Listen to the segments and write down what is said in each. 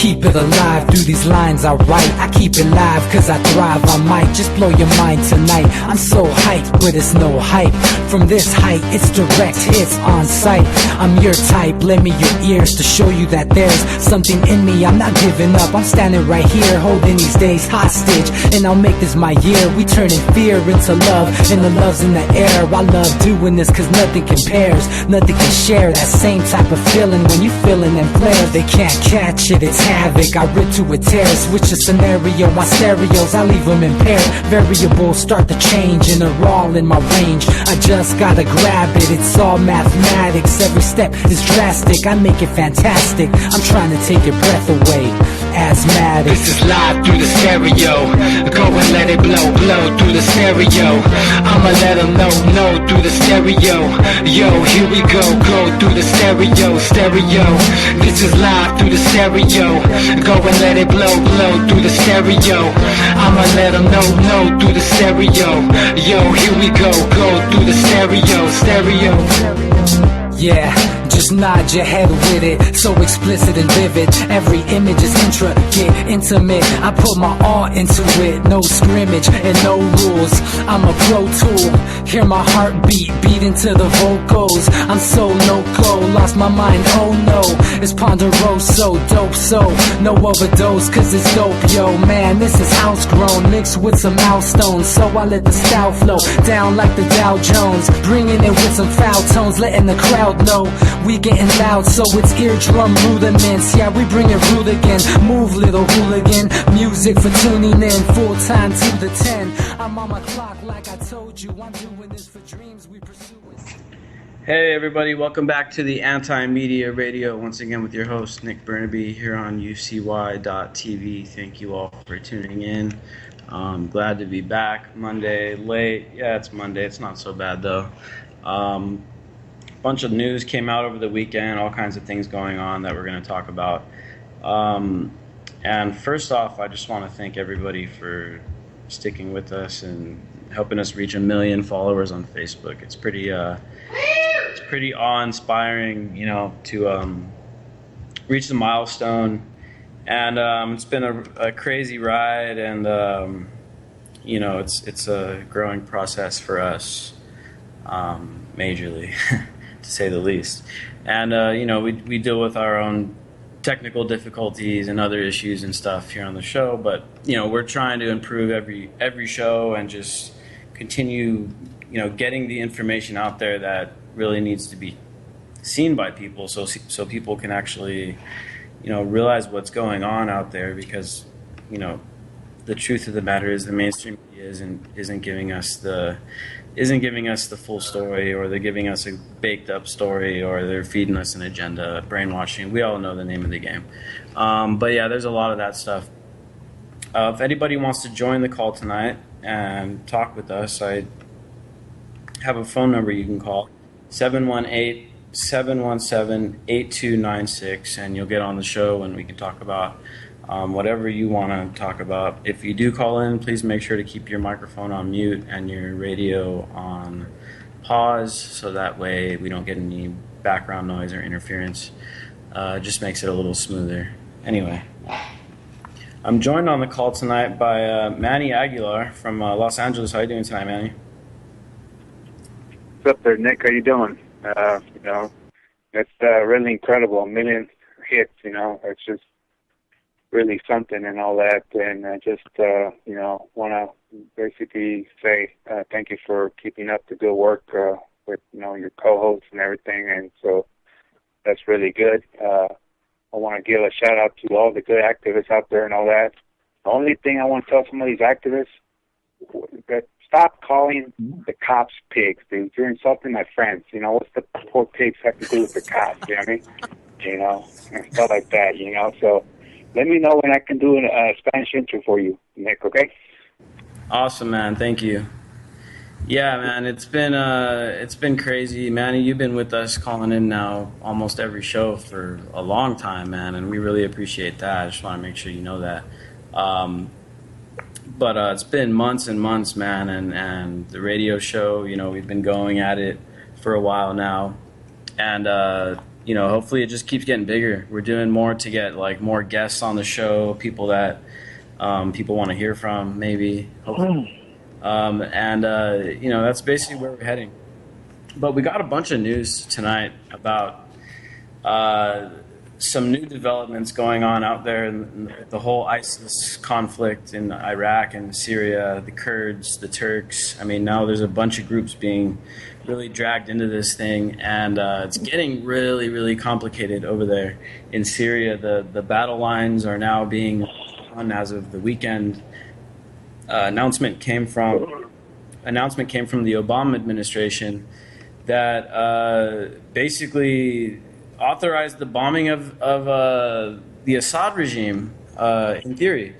keep it alive through these lines I write. I keep it live cause I thrive. I might just blow your mind tonight. I'm so hyped, but it's no hype. From this height, it's direct hits on sight. I'm your type, lend me your ears to show you that there's something in me. I'm not giving up, I'm standing right here, holding these days hostage, and I'll make this my year. We turning fear into love, and the love's in the air. I love doing this cause nothing compares, nothing can share that same type of feeling when you feeling them flares. They can't catch it, it's havoc. I rip to a tear, switch a scenario, my stereos, I leave them impaired. Variables start to change and they're all in my range. I just gotta grab it, it's all mathematics. Every step is drastic, I make it fantastic. I'm trying to take your breath away, asthmatic. This is live through the stereo. Go and let it blow, blow through the stereo. I'ma let them know through the stereo. Yo, here we go through the stereo, stereo. This is live through the stereo. Go and let it blow, blow through the stereo. I'ma let them know through the stereo. Yo, here we go through the stereo, stereo. Yeah, just nod your head with it, so explicit and vivid. Every image is intricate, intimate. I put my all into it, no scrimmage and no rules. I'm a pro tool, hear my heartbeat, beat into the vocals. I'm so no-go, lost my mind, oh no. It's ponderoso, dope, so no overdose, cause it's dope, yo. Man, this is house grown, mixed with some milestones. So I let the style flow down like the Dow Jones, bringing it with some foul tones, letting the crowd know we getting loud, so it's eardrum rudiments. Yeah, we bring it rude again. Move, little hooligan. Music for tuning in, full time to the 10. I'm on my clock like I told you. I'm doing this for dreams we pursue. Hey everybody, welcome back to the Anti-Media Radio. Once again with your host Nick Bernabe here on UCY.TV. Thank you all for tuning in. Glad to be back. Monday late. Yeah, it's Monday. It's not so bad though. Bunch of news came out over the weekend, all kinds of things going on that we're going to talk about. And first off, I just want to thank everybody for sticking with us and helping us reach 1 million followers on Facebook. It's pretty awe-inspiring, you know, to reach the milestone. And it's been a crazy ride, and you know, it's a growing process for us, majorly. To say the least. And you know, we deal with our own technical difficulties and other issues and stuff here on the show, but you know, we're trying to improve every show and just continue, you know, getting the information out there that really needs to be seen by people, so people can actually, you know, realize what's going on out there, because you know, the truth of the matter is the mainstream media isn't giving us the full story, or they're giving us a baked up story, or they're feeding us an agenda, brainwashing. We all know the name of the game. But yeah, there's a lot of that stuff. If anybody wants to join the call tonight and talk with us, I have a phone number you can call, 718-717-8296, and you'll get on the show and we can talk about whatever you want to talk about. If you do call in, please make sure to keep your microphone on mute and your radio on pause, so that way we don't get any background noise or interference. It just makes it a little smoother. Anyway, I'm joined on the call tonight by Manny Aguilar from Los Angeles. How are you doing tonight, Manny? What's up there, Nick? How you doing? You know, it's really incredible. 1 million hits, you know, it's just really something and all that. And I just, you know, want to basically say thank you for keeping up the good work with, you know, your co-hosts and everything. And so that's really good. I want to give a shout out to all the good activists out there and all that. The only thing I want to tell some of these activists, that stop calling the cops pigs, dude. You're insulting my friends. You know, what's the poor pigs have to do with the cops? You know what I mean? You know, and stuff like that, you know. So let me know when I can do a Spanish intro for you, Nick, okay? Awesome, man. Thank you. Yeah, man, it's been crazy. Manny, you've been with us calling in now almost every show for a long time, man, and we really appreciate that. I just want to make sure you know that. But it's been months and months, man, and the radio show, you know, we've been going at it for a while now. And hopefully it just keeps getting bigger. We're doing more to get like more guests on the show, people that people want to hear from, maybe. Hopefully. And that's basically where we're heading. But we got a bunch of news tonight about some new developments going on out there in the whole ISIS conflict in Iraq and Syria, the Kurds, the Turks. I mean, now there's a bunch of groups being really dragged into this thing, and it's getting really, really complicated over there in Syria. The battle lines are now being run as of the weekend. Announcement came from the Obama administration that basically authorized the bombing of the Assad regime, in theory.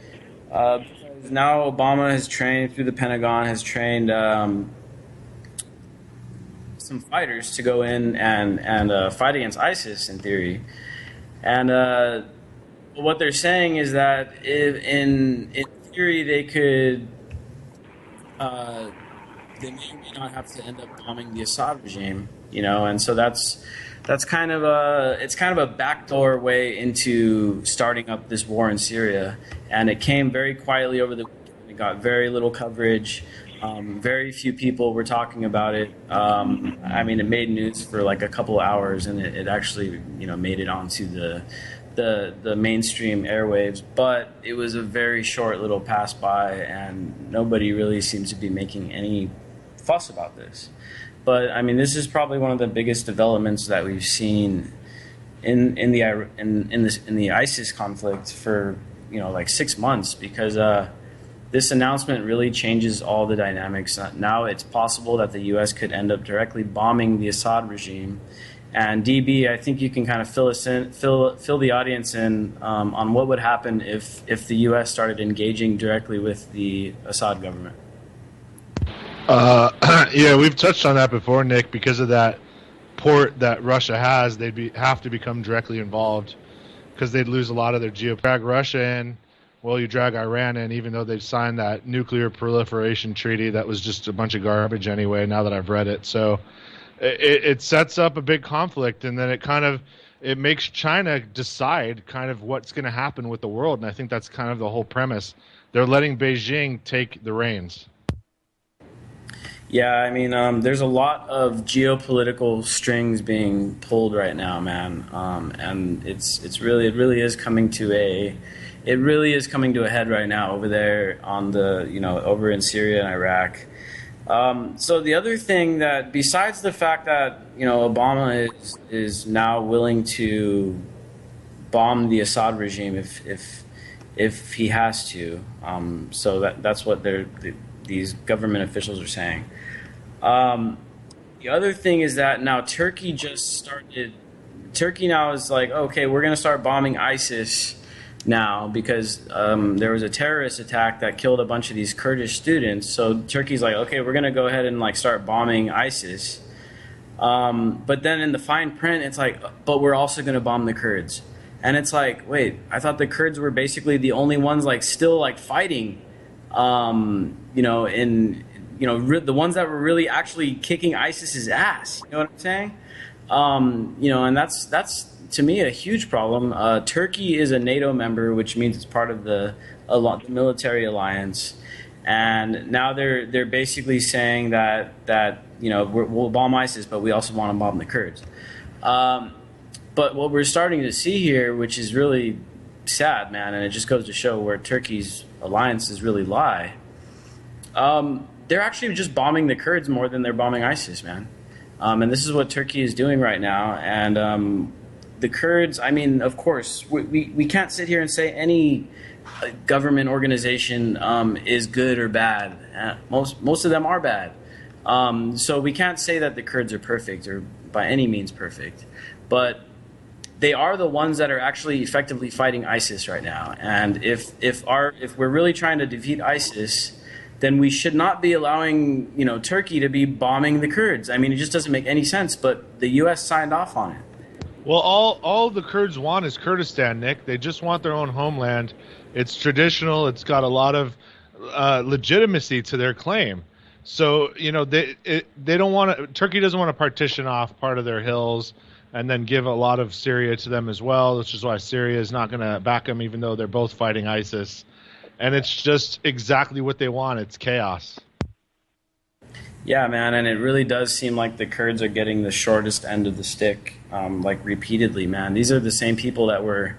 Because now Obama has trained, through the Pentagon, has trained some fighters to go in and fight against ISIS, in theory. And what they're saying is that if in theory they could, they may or may not have to end up bombing the Assad regime, and so that's kind of a backdoor way into starting up this war in Syria, and it came very quietly over the weekend. It got very little coverage. Very few people were talking about it. I mean, it made news for like a couple of hours, and it actually made it onto the mainstream airwaves, but it was a very short little pass by, and nobody really seems to be making any fuss about this. But I mean, this is probably one of the biggest developments that we've seen in the ISIS conflict for like 6 months, because this announcement really changes all the dynamics. Now it's possible that the U.S. could end up directly bombing the Assad regime. And DB, I think you can kind of fill the audience in on what would happen if the U.S. started engaging directly with the Assad government. Yeah, we've touched on that before, Nick. Because of that port that Russia has, they'd have to become directly involved, because they'd lose a lot of their drag Russia in. Well, you drag Iran in, even though they've signed that nuclear proliferation treaty that was just a bunch of garbage anyway, now that I've read it. So it sets up a big conflict, and then it makes China decide kind of what's going to happen with the world. And I think that's kind of the whole premise. They're letting Beijing take the reins. Yeah, I mean, there's a lot of geopolitical strings being pulled right now, man, and it really is coming to a head right now over there on over in Syria and Iraq. So the other thing that, besides the fact that Obama is now willing to bomb the Assad regime if he has to, so that's what these government officials are saying. The other thing is that now Turkey now is like, okay, we're going to start bombing ISIS now, because there was a terrorist attack that killed a bunch of these Kurdish students. So Turkey's like, okay, we're going to go ahead and like start bombing ISIS. But then in the fine print, it's like, but we're also going to bomb the Kurds. And it's like, wait, I thought the Kurds were basically the only ones like still like fighting, the ones that were really actually kicking ISIS's ass. You know what I'm saying? And that's to me a huge problem. Turkey is a NATO member, which means it's part of the military alliance, and now they're basically saying that we'll bomb ISIS, but we also want to bomb the Kurds. But what we're starting to see here, which is really sad, man, and it just goes to show where Turkey's alliances really lie. They're actually just bombing the Kurds more than they're bombing ISIS, man. And this is what Turkey is doing right now. And the Kurds, I mean, of course, we can't sit here and say any government organization is good or bad. Most of them are bad. So we can't say that the Kurds are perfect or by any means perfect. But they are the ones that are actually effectively fighting ISIS right now. And if we're really trying to defeat ISIS, then we should not be allowing Turkey to be bombing the Kurds. I mean, it just doesn't make any sense. But the U.S. signed off on it. Well, all the Kurds want is Kurdistan, Nick. They just want their own homeland. It's traditional. It's got a lot of legitimacy to their claim. So they don't want to. Turkey doesn't want to partition off part of their hills. and then give a lot of Syria to them as well, which is why Syria is not going to back them, even though they're both fighting ISIS. And it's just exactly what they want. It's chaos. Yeah, man, and it really does seem like the Kurds are getting the shortest end of the stick, like repeatedly, man. These are the same people that were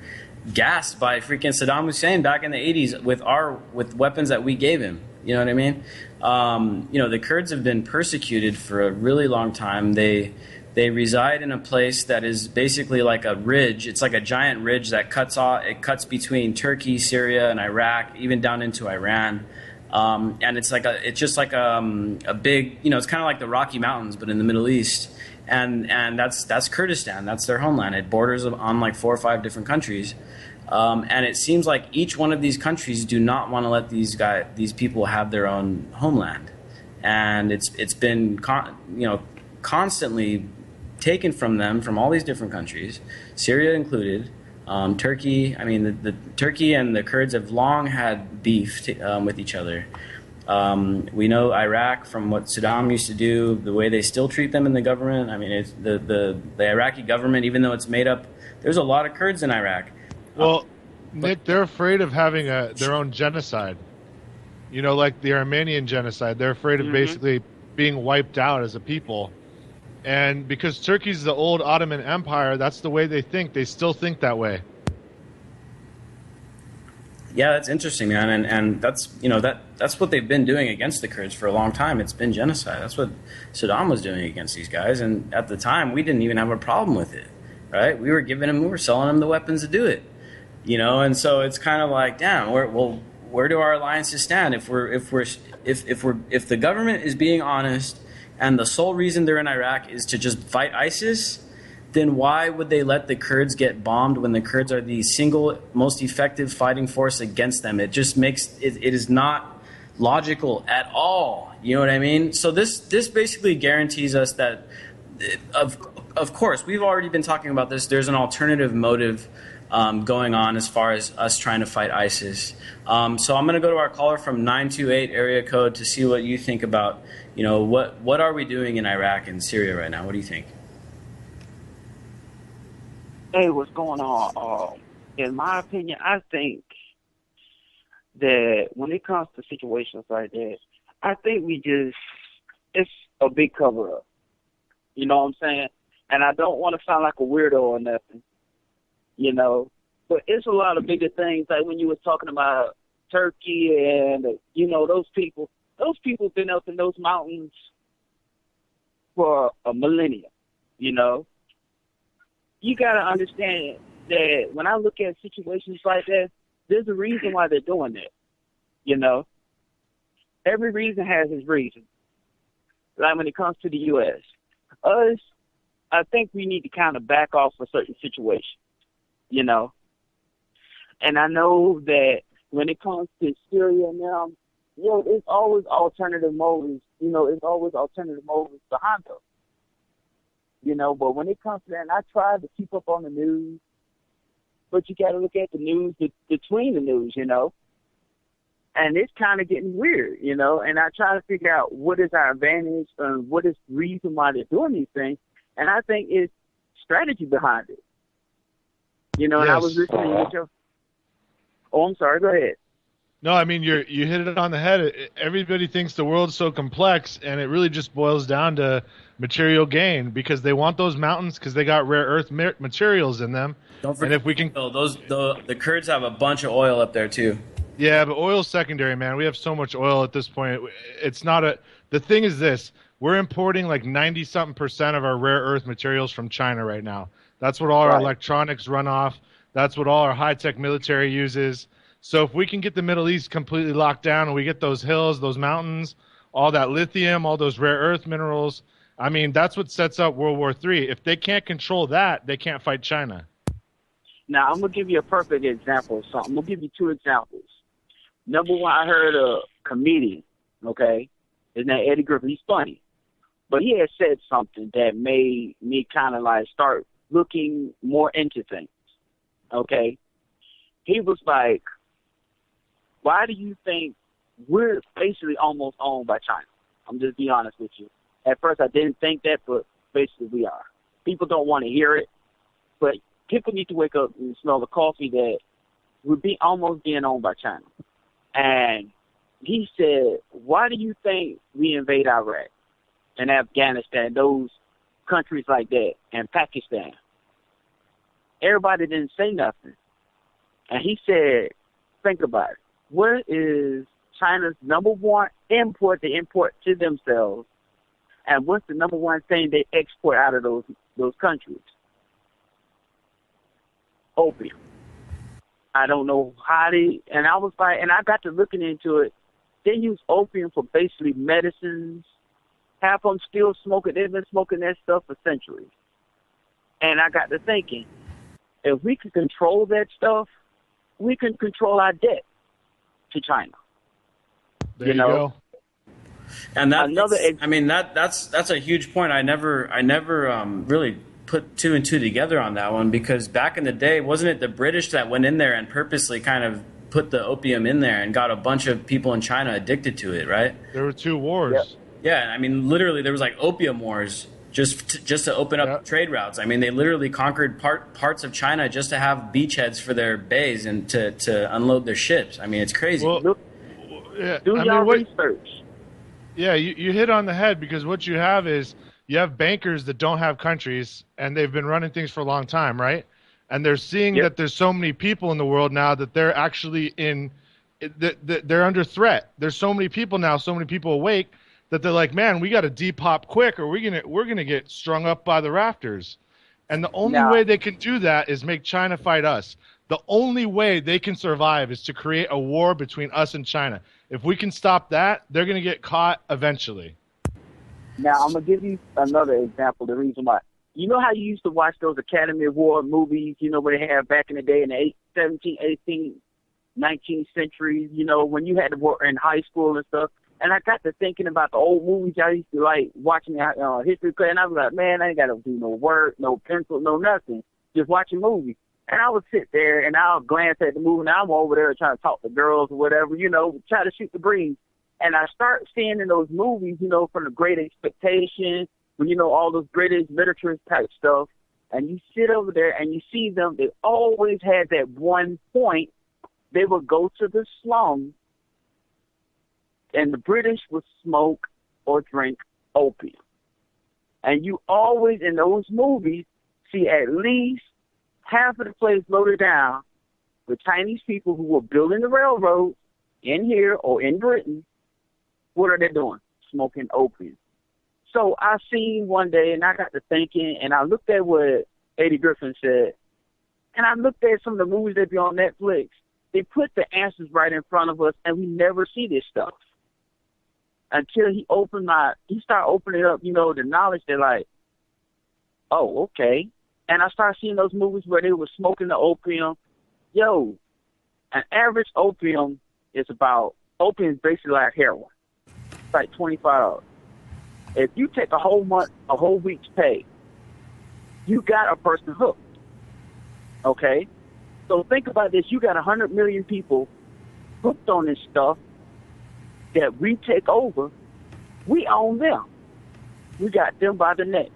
gassed by freaking Saddam Hussein back in the 80s with weapons that we gave him. You know what I mean? The Kurds have been persecuted for a really long time. They reside in a place that is basically like a ridge. It's like a giant ridge that cuts between Turkey, Syria, and Iraq, even down into Iran. And it's just like a big, it's kind of like the Rocky Mountains, but in the Middle East. And that's Kurdistan. That's their homeland. It borders on like 4 or 5 different countries. And it seems like each one of these countries do not want to let these people have their own homeland. And it's been constantly taken from them from all these different countries, Syria included. Turkey, the Turkey and the Kurds have long had beef with each other. We know Iraq from what Saddam used to do, the way they still treat them in the government. It's the Iraqi government, even though it's made up, there's a lot of Kurds in Iraq. Well, Nick, they're afraid of having their own genocide. Like the Armenian genocide. They're afraid of basically being wiped out as a people. And because Turkey's the old Ottoman Empire, that's the way they think. They still think that way. Yeah, that's interesting, man. And that's that's what they've been doing against the Kurds for a long time. It's been genocide. That's what Saddam was doing against these guys. And at the time, we didn't even have a problem with it, right? We were selling them the weapons to do it, And so it's kind of like, damn, where do our alliances stand if the government is being honest? And the sole reason they're in Iraq is to just fight ISIS, then why would they let the Kurds get bombed when the Kurds are the single most effective fighting force against them? It just makes it is not logical at all. You know what I mean? So this basically guarantees us that, of course, we've already been talking about this. There's an alternative motive going on as far as us trying to fight ISIS. So I'm going to go to our caller from 928 area code to see what you think about, what are we doing in Iraq and Syria right now? What do you think? Hey, what's going on? In my opinion, I think that when it comes to situations like that, I think it's a big cover-up. You know what I'm saying? And I don't want to sound like a weirdo or nothing. But it's a lot of bigger things, like when you were talking about Turkey and, those people have been up in those mountains for a millennia, You got to understand that when I look at situations like that, there's a reason why they're doing that, Every reason has its reason. Like when it comes to the U.S., I think we need to kind of back off for certain situations. And I know that when it comes to Syria now, it's always alternative motives. It's always alternative motives behind them. But when it comes to that, and I try to keep up on the news, but you got to look at the news between the news, And it's kind of getting weird, And I try to figure out what is our advantage and what is the reason why they're doing these things. And I think it's strategy behind it. And I was listening to your... Oh, I'm sorry. Go ahead. No, you hit it on the head. Everybody thinks the world's so complex, and it really just boils down to material gain because they want those mountains because they got rare earth materials in them. Don't forget, and if we can, the Kurds have a bunch of oil up there too. Yeah, but oil's secondary, man. We have so much oil at this point. It's not a. The thing is this: we're importing like 90-something% of our rare earth materials from China right now. That's what all our electronics run off. That's what all our high-tech military uses. So if we can get the Middle East completely locked down and we get those hills, those mountains, all that lithium, all those rare earth minerals, that's what sets up World War III. If they can't control that, they can't fight China. Now, I'm going to give you a perfect example of something. I'm going to give you 2 examples. Number one, I heard a comedian, okay? His name Eddie Griffin. He's funny. But he had said something that made me kind of like start looking more into things, okay? He was like, why do you think we're basically almost owned by China? I'm just being honest with you. At first I didn't think that, but basically we are. People don't want to hear it, but people need to wake up and smell the coffee that would be almost being owned by China. And he said, why do you think we invade Iraq and Afghanistan, those countries like that, and Pakistan? Everybody didn't say nothing. And he said, think about it. What is China's number one import they import to themselves? And what's the number one thing they export out of those countries? Opium. I don't know how they, and I was like, and I got to looking into it. They use opium for basically medicines. Half of them still smoking. They've been smoking that stuff for centuries. And I got to thinking, if we can control that stuff, we can control our debt to China. There you go. And that's a huge point. I never really put two and two together on that one, because back in the day, wasn't it the British that went in there and purposely kind of put the opium in there and got a bunch of people in China addicted to it, right? There were 2 wars. Yep. Yeah, I mean, literally, there was like opium wars just to open up trade routes. I mean, they literally conquered parts of China just to have beachheads for their bays and to unload their ships. I mean, it's crazy. Well, yeah, Do y'all research. Yeah, you hit on the head, because what you have is you have bankers that don't have countries, and they've been running things for a long time, right? And they're seeing that there's so many people in the world now that they're actually they're under threat. There's so many people now, so many people awake, that they're like, man, we got to depop quick, or we're gonna get strung up by the rafters. And the only way they can do that is make China fight us. The only way they can survive is to create a war between us and China. If we can stop that, they're going to get caught eventually. Now, I'm going to give you another example, the reason why. You know how you used to watch those Academy Award movies, where they had back in the day in the 17th, 18th, 19th centuries, when you had to work in high school and stuff. And I got to thinking about the old movies I used to like watching history class, and I was like, man, I ain't got to do no work, no pencil, no nothing, just watching movies. And I would sit there and I'll glance at the movie, and I'm over there trying to talk to girls or whatever, try to shoot the breeze. And I start seeing in those movies, from the Great Expectation, when, all those British literature type stuff, and you sit over there and you see them, they always had that one point. They would go to the slums, and the British would smoke or drink opium. And you always, in those movies, see at least half of the place loaded down with Chinese people who were building the railroad in here or in Britain. What are they doing? Smoking opium. So I seen one day, and I got to thinking, and I looked at what Eddie Griffin said, and I looked at some of the movies that be on Netflix. They put the answers right in front of us, and we never see this stuff until he started opening up, the knowledge. They're like, oh, okay. And I started seeing those movies where they were smoking the opium. Yo, an average opium is is basically like heroin. It's like $25. If you take a whole week's pay, you got a person hooked. Okay? So think about this. You got 100 million people hooked on this stuff that we take over. We own them. We got them by the neck.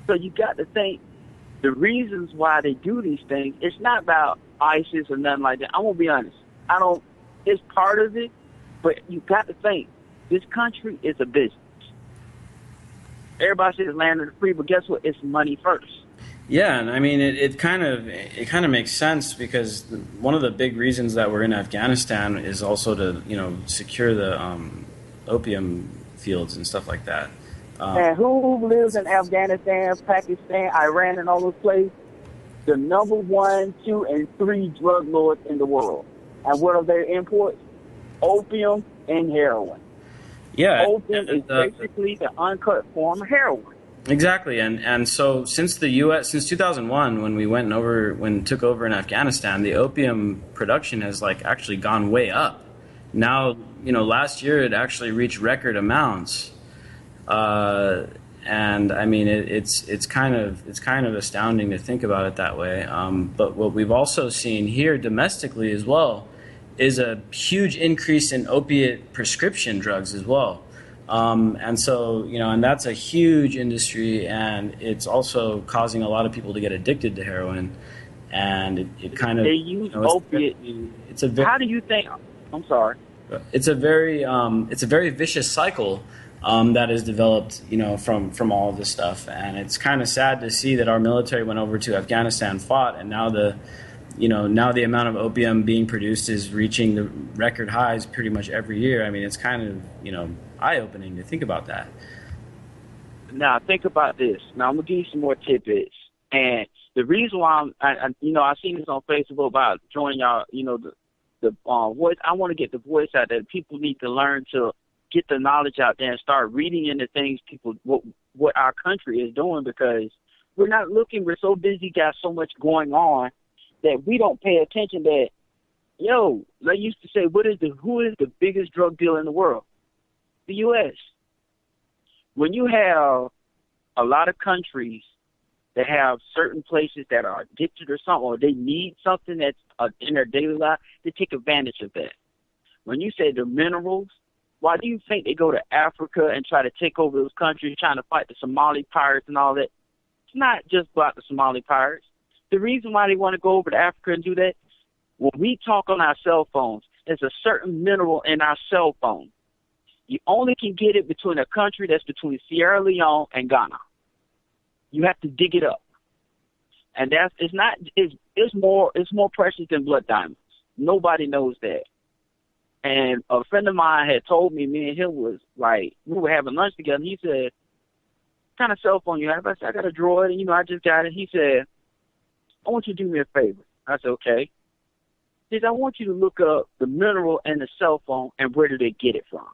So you got to think, the reasons why they do these things, it's not about ISIS or nothing like that. I'm going to be honest. It's part of it, but you got to think, this country is a business. Everybody says land of the free, but guess what? It's money first. Yeah, and I mean, it kind of makes sense, because one of the big reasons that we're in Afghanistan is also to, secure the opium fields and stuff like that. And who lives in Afghanistan, Pakistan, Iran, and all those places? The number 1, 2, and 3 drug lords in the world. And what are their imports? Opium and heroin. Yeah. Opium is basically the uncut form of heroin. Exactly, and so since 2001, when took over in Afghanistan, the opium production has actually gone way up. Now, last year it actually reached record amounts. And I mean, it's kind of astounding to think about it that way. But what we've also seen here domestically as well is a huge increase in opiate prescription drugs as well. And so, and that's a huge industry, and it's also causing a lot of people to get addicted to heroin. And it kind of they use opiate. It's a very, how do you think? I'm sorry. It's a very vicious cycle that is developed, from all of this stuff. And it's kind of sad to see that our military went over to Afghanistan, fought, and now the amount of opium being produced is reaching the record highs pretty much every year. I mean, it's kind of, eye-opening to think about that. Now, think about this. Now, I'm going to give you some more tidbits. And the reason why I seen this on Facebook about joining y'all, the voice. I want to get the voice out there. People need to learn to get the knowledge out there and start reading into things what our country is doing, because we're not looking. We're so busy, got so much going on that we don't pay attention that, they used to say, who is the biggest drug dealer in the world? The U.S. When you have a lot of countries that have certain places that are addicted or something, or they need something that's in their daily life, they take advantage of that. When you say the minerals, why do you think they go to Africa and try to take over those countries, trying to fight the Somali pirates and all that? It's not just about the Somali pirates. The reason why they want to go over to Africa and do that, when we talk on our cell phones, there's a certain mineral in our cell phone. You only can get it between a country that's between Sierra Leone and Ghana. You have to dig it up. And it's more precious than blood diamonds. Nobody knows that. And a friend of mine had told me and him was like, we were having lunch together. He said, what kind of cell phone you have? I said, I got a Droid, and I just got it. He said, I want you to do me a favor. I said, okay. He said, I want you to look up the mineral in the cell phone and where do they get it from.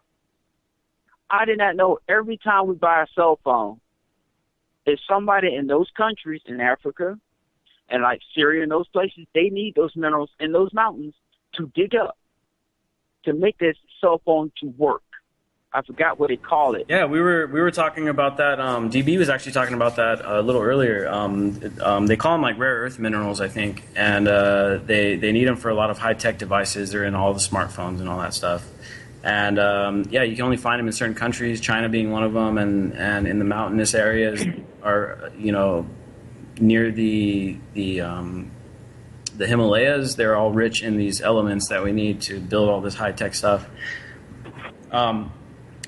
I did not know every time we buy a cell phone, if somebody in those countries in Africa and like Syria and those places, they need those minerals in those mountains to dig up to make this cell phone to work. I forgot what they call it. Yeah, we were talking about that. DB was actually talking about that a little earlier. They call them like rare earth minerals, I think, and they need them for a lot of high tech devices. They're in all the smartphones and all that stuff. And you can only find them in certain countries, China being one of them, and in the mountainous areas are near the Himalayas. They're all rich in these elements that we need to build all this high tech stuff.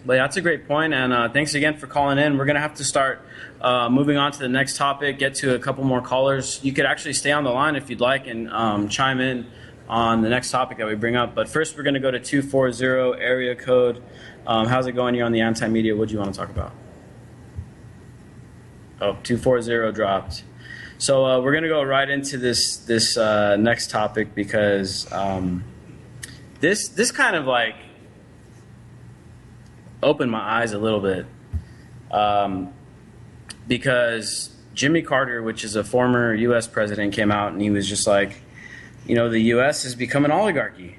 But yeah, that's a great point, and thanks again for calling in. We're going to have to start moving on to the next topic, get to a couple more callers. You could actually stay on the line if you'd like and chime in on the next topic that we bring up. But first, we're going to go to 240 area code. How's it going? You're on the anti-media. What do you want to talk about? Oh, 240 dropped. So we're going to go right into this next topic because this kind of like opened my eyes a little bit because Jimmy Carter, which is a former U.S. president, came out and he was just like, the U.S. has become an oligarchy.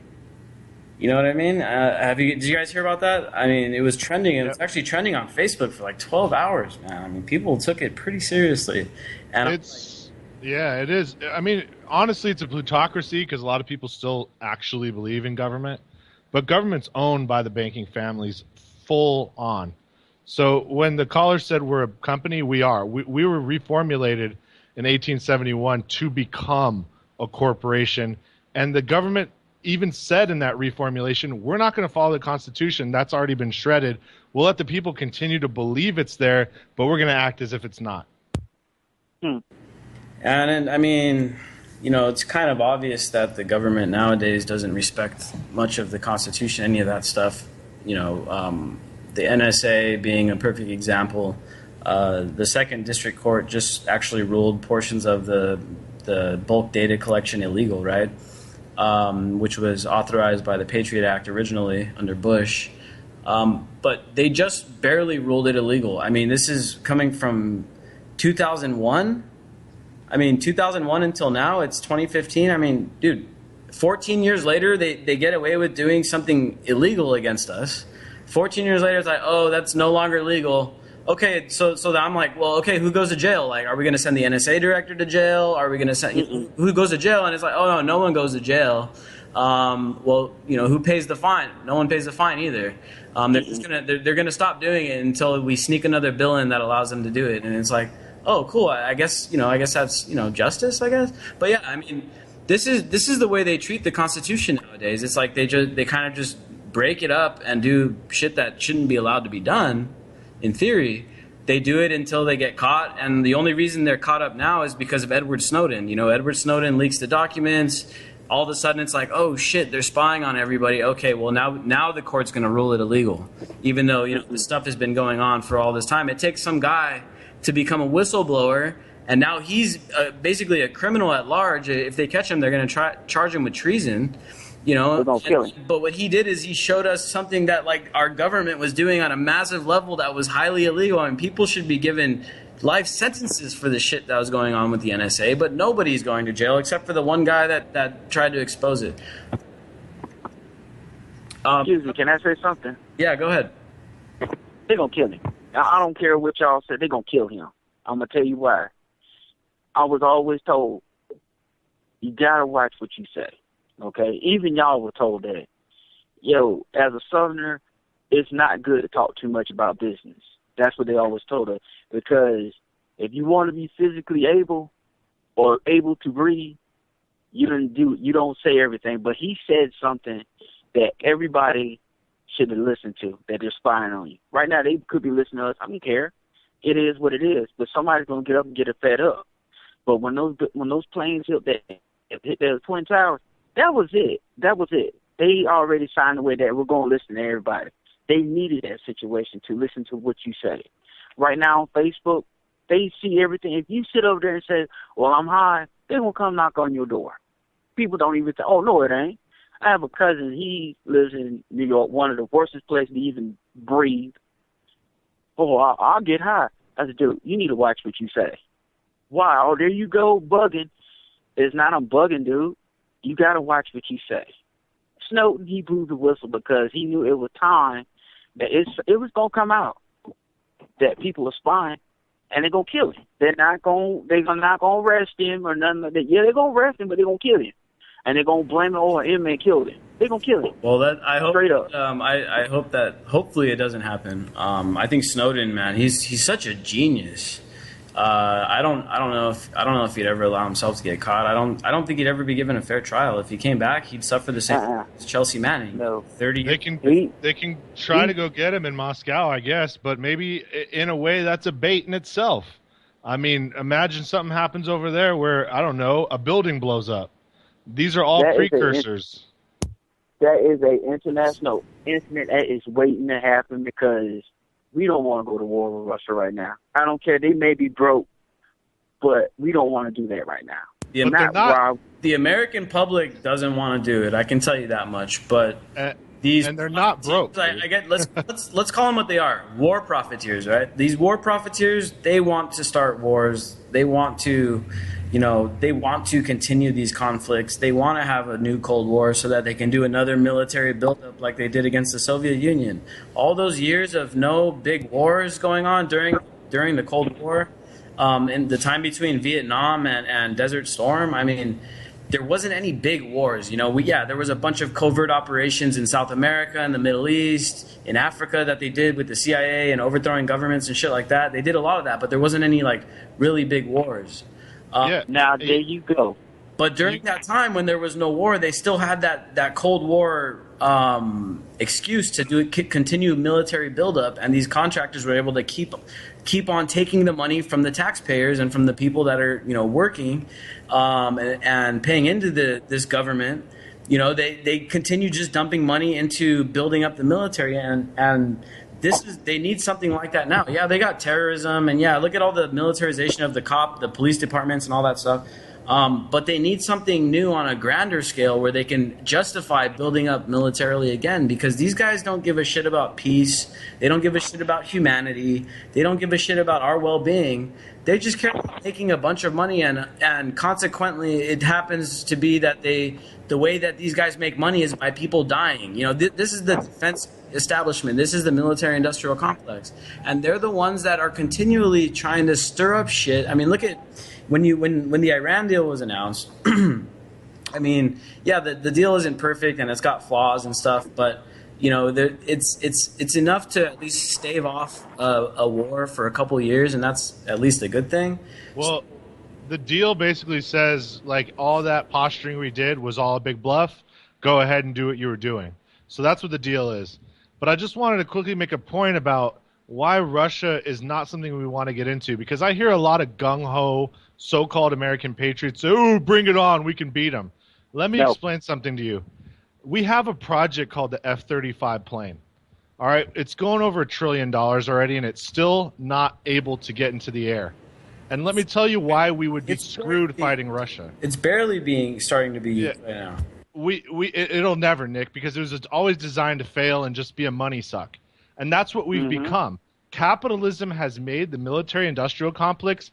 You know what I mean? Did you guys hear about that? I mean, it was trending, and it's actually trending on Facebook for like 12 hours, man. I mean, people took it pretty seriously. And it is. I mean, honestly, it's a plutocracy because a lot of people still actually believe in government. But government's owned by the banking families full on. So when the caller said we're a company, we are. We were reformulated in 1871 to become a corporation. And the government even said in that reformulation, we're not going to follow the Constitution. That's already been shredded. We'll let the people continue to believe it's there, but we're going to act as if it's not. And I mean, it's kind of obvious that the government nowadays doesn't respect much of the Constitution, any of that stuff. The NSA being a perfect example. The Second District Court just actually ruled portions of the bulk data collection illegal, right? Which was authorized by the Patriot Act originally under Bush. But they just barely ruled it illegal. I mean, this is coming from 2001. 2001 until now, it's 2015. I mean, dude, 14 years later, they get away with doing something illegal against us. 14 years later, it's like, oh, that's no longer legal. Okay, so I'm like, well, okay, who goes to jail? Like, are we going to send the NSA director to jail? Are we going to send who goes to jail? And it's like, oh no one goes to jail. well, who pays the fine? No one pays the fine either. They're gonna stop doing it until we sneak another bill in that allows them to do it. And it's like, oh, cool. I guess that's justice. I guess. But yeah, I mean, this is the way they treat the Constitution nowadays. It's like they kind of just break it up and do shit that shouldn't be allowed to be done. In theory, they do it until they get caught, and the only reason they're caught up now is because of Edward Snowden. Edward Snowden leaks the documents. All of a sudden, it's like, oh shit, they're spying on everybody. Okay, well now the court's going to rule it illegal, even though this stuff has been going on for all this time. It takes some guy to become a whistleblower, and now he's basically a criminal at large. If they catch him, they're going to charge him with treason. They're gonna kill him. But what he did is he showed us something that our government was doing on a massive level that was highly illegal, and people should be given life sentences for the shit that was going on with the NSA. But nobody's going to jail except for the one guy that tried to expose it. Excuse me, can I say something? Yeah, go ahead. They're gonna kill him. I don't care what y'all said. They're gonna kill him. I'm gonna tell you why. I was always told you gotta watch what you say. Okay, even y'all were told that. As a Southerner, it's not good to talk too much about business. That's what they always told us. Because if you want to be physically able or able to breathe, you don't say everything. But he said something that everybody should have listened to, that they're spying on you. Right now, they could be listening to us. I don't care. It is what it is. But somebody's gonna get up and get it fed up. But when those planes hit the Twin Towers, that was it. They already signed away that we're going to listen to everybody. They needed that situation to listen to what you say. Right now on Facebook, they see everything. If you sit over there and say, well, I'm high, they're going to come knock on your door. People don't even say, oh, no, it ain't. I have a cousin. He lives in New York, one of the worst places to even breathe. Oh, I'll get high. I said, dude, you need to watch what you say. Why? Oh, there you go, bugging. It's not a bugging, dude. You got to watch what you say. Snowden, he blew the whistle because he knew it was time that it was going to come out that people are spying, and they're going to kill him. They're not going to arrest him or nothing like that. Yeah, they're going to arrest him, but they're going to kill him. And they're going to blame it on him and kill him. They're going to kill him. Well, I hope straight up. I hope that hopefully it doesn't happen. I think Snowden, man, he's such a genius. I don't know if he'd ever allow himself to get caught. I don't think he'd ever be given a fair trial. If he came back, he'd suffer the same as Chelsea Manning. No. 30 years. They can try to go get him in Moscow, I guess, but maybe in a way that's a bait in itself. I mean, imagine something happens over there where, I don't know, a building blows up. These are all precursors. That is an international incident that is waiting to happen because we don't want to go to war with Russia right now. I don't care. They may be broke, but we don't want to do that right now. The American public doesn't want to do it. I can tell you that much. But and they're not broke. I get. Let's call them what they are: war profiteers. Right? These war profiteers. They want to start wars. They want to. They want to continue these conflicts. They want to have a new Cold War so that they can do another military buildup like they did against the Soviet Union. All those years of no big wars going on during the Cold War, in the time between Vietnam and Desert Storm, I mean, there wasn't any big wars. There was a bunch of covert operations in South America, in the Middle East, in Africa that they did with the CIA and overthrowing governments and shit like that. They did a lot of that, but there wasn't any really big wars. Now, there you go. But during that time when there was no war, they still had that Cold War excuse to continue military buildup, and these contractors were able to keep on taking the money from the taxpayers and from the people that are working and paying into this government. They continue just dumping money into building up the military, and they need something like that now. Yeah, they got terrorism, and look at all the militarization of the police departments and all that stuff. But they need something new on a grander scale where they can justify building up militarily again, because these guys don't give a shit about peace. They don't give a shit about humanity. They don't give a shit about our well-being. They just care about making a bunch of money, and consequently it happens to be that the way that these guys make money is by people dying. This is the defense establishment. This is the military-industrial complex, and they're the ones that are continually trying to stir up shit. I mean, look at when the Iran deal was announced. I mean, yeah, the deal isn't perfect and it's got flaws and stuff, but it's enough to at least stave off a war for a couple years, and that's at least a good thing. Well, the deal basically says like all that posturing we did was all a big bluff. Go ahead and do what you were doing. So that's what the deal is. But I just wanted to quickly make a point about why Russia is not something we want to get into, because I hear a lot of gung-ho so-called American patriots say, "Oh, bring it on, we can beat them." Let me explain something to you. We have a project called the F-35 plane. All right, it's going over $1 trillion already, and it's still not able to get into the air. And let me tell you why we would be screwed fighting Russia. It's barely starting to be right now. It'll never, Nick, because it was always designed to fail and just be a money suck. And that's what we've become. Capitalism has made the military-industrial complex